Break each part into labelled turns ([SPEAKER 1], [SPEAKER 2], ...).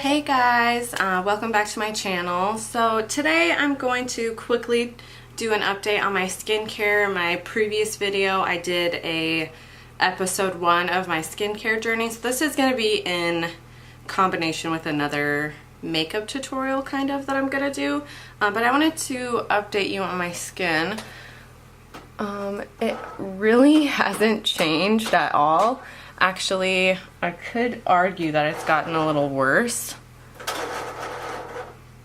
[SPEAKER 1] Hey guys, welcome back to my channel. So today I'm going to quickly do an update on my skincare. My previous video I did a episode 1 of my skincare journey, so this is going to be in combination with another makeup tutorial kind of that I'm going to do, but I wanted to update you on my skin. It really hasn't changed at all. Actually, I could argue that it's gotten a little worse.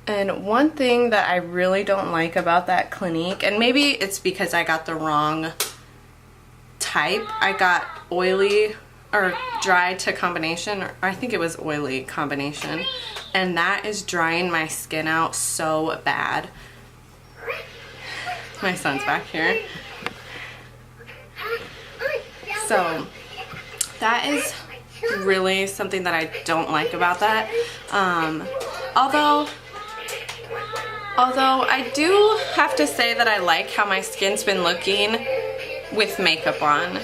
[SPEAKER 1] And one thing that I really don't like about that Clinique, and maybe it's because I got the wrong type. I got oily or dry to combination, or I think it was oily combination, and that is drying my skin out so bad. My son's back here. So that is really something that I don't like about that. Although I do have to say that I like how my skin's been looking with makeup on.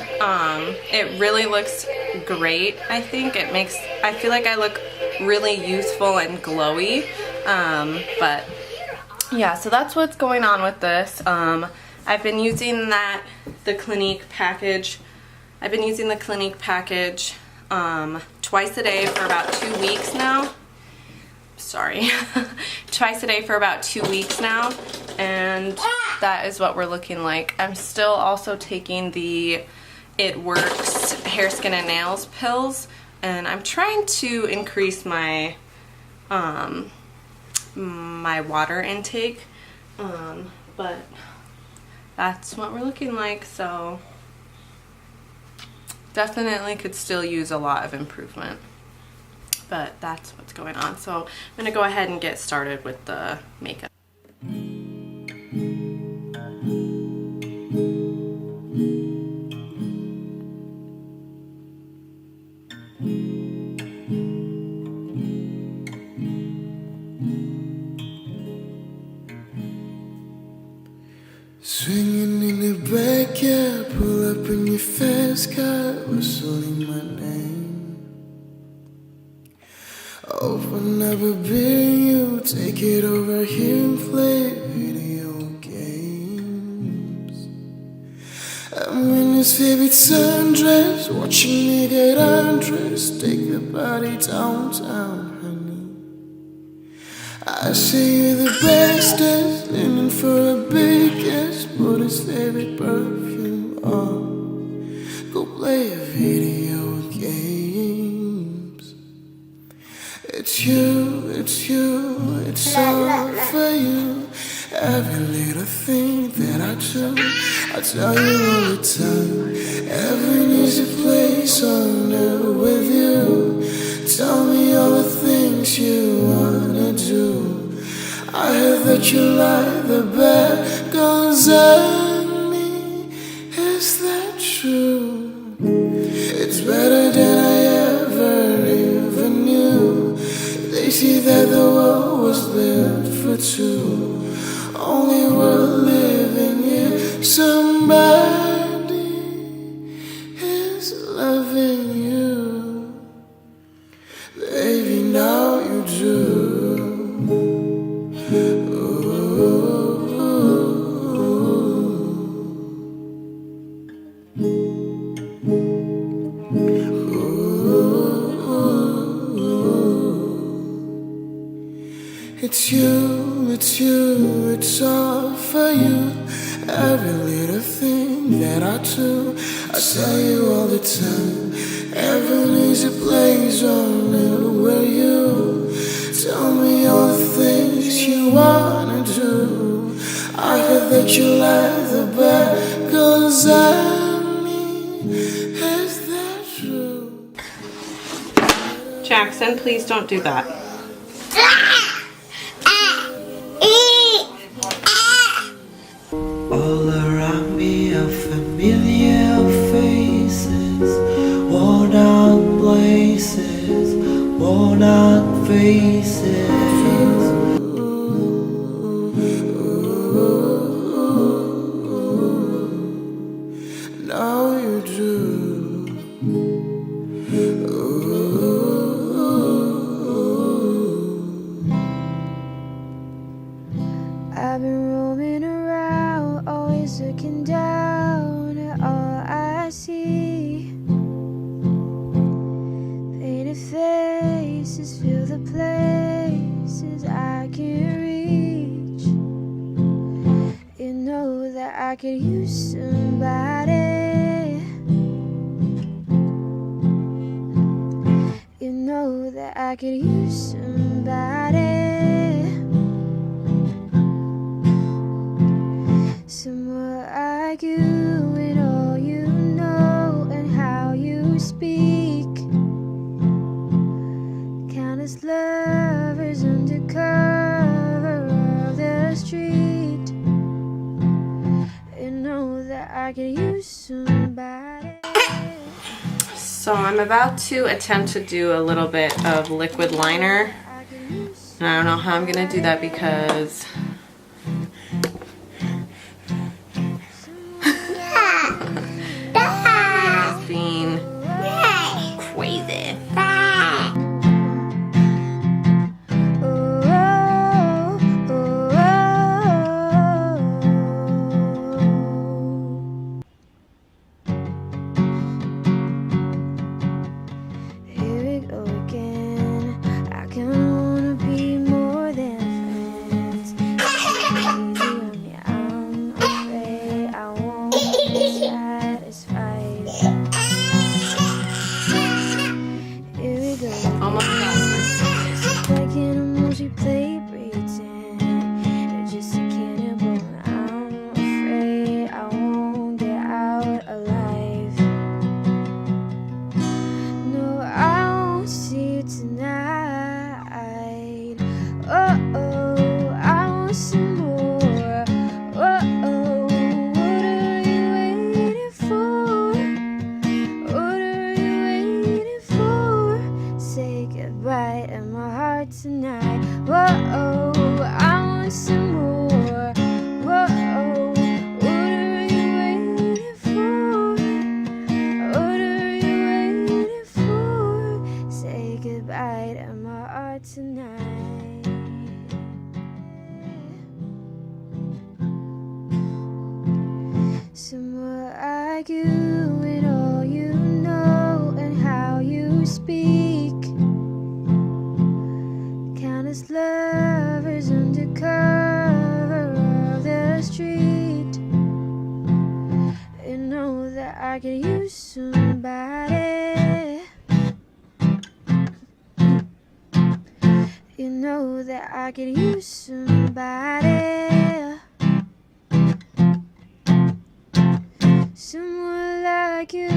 [SPEAKER 1] It really looks great. I think I feel like I look really youthful and glowy. But yeah, so that's what's going on with this. I've been using the Clinique package. I've been using the Clinique package twice a day for about 2 weeks now. Sorry. Twice a day for about 2 weeks now, and that is what we're looking like. I'm still also taking the It Works hair, skin, and nails pills, and I'm trying to increase my my water intake, but that's what we're looking like. So definitely could still use a lot of improvement, but that's what's going on. So I'm gonna go ahead and get started with the makeup.
[SPEAKER 2] Swinging in the backyard, pull up in your fast car, whistling my name. Open up a beer, you take it over here and play video games. I'm in his favorite sundress, watching me get undressed, take the body downtown, honey. I say you're the bestest, leaning for a big yes, put his favorite perfume on, go play video games. It's you, it's all for you. Every little thing that I do, I tell you all the time. Heaven is a place on earth with you. Tell me all the things you wanna do. I heard that you like the bad girls on me. Is that true? It's better than I ever even knew. They see that the world was built for two. Only world living here. Somebody is loving you. Baby, now you do. It's all for you. Every little thing that I do, I tell you all the time. Heaven is a place on earth where you tell me all the things you wanna do. I heard that you like the bad girls on me. Is that true?
[SPEAKER 1] Jackson, please don't do that.
[SPEAKER 2] All around me are familiar faces, worn out places, worn out faces. Now you do. painted faces fill the places I can't reach. You know that I could use somebody. You know that I could use somebody. Someone like you and all you know and how you speak. Countless lovers undercover of the street. You know that I could use somebody.
[SPEAKER 1] So I'm about to attempt to do a little bit of liquid liner. And I don't know how I'm gonna do that because it's being crazy.
[SPEAKER 2] Tonight, whoa, I want some more. Whoa, what are you waiting for? What are you waiting for? Say goodbye to my heart tonight. Someone like you and all you know and how you speak. Countless lovers undercover of the street. You know that I could use somebody. You know that I could use somebody. Someone like you.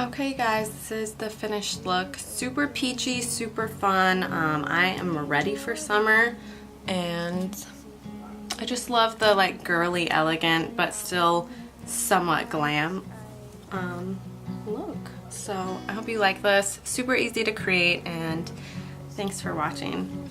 [SPEAKER 1] Okay guys, this is the finished look. Super peachy, super fun. I am ready for summer and I just love the like girly, elegant, but still somewhat glam look. So I hope you like this. Super easy to create and thanks for watching.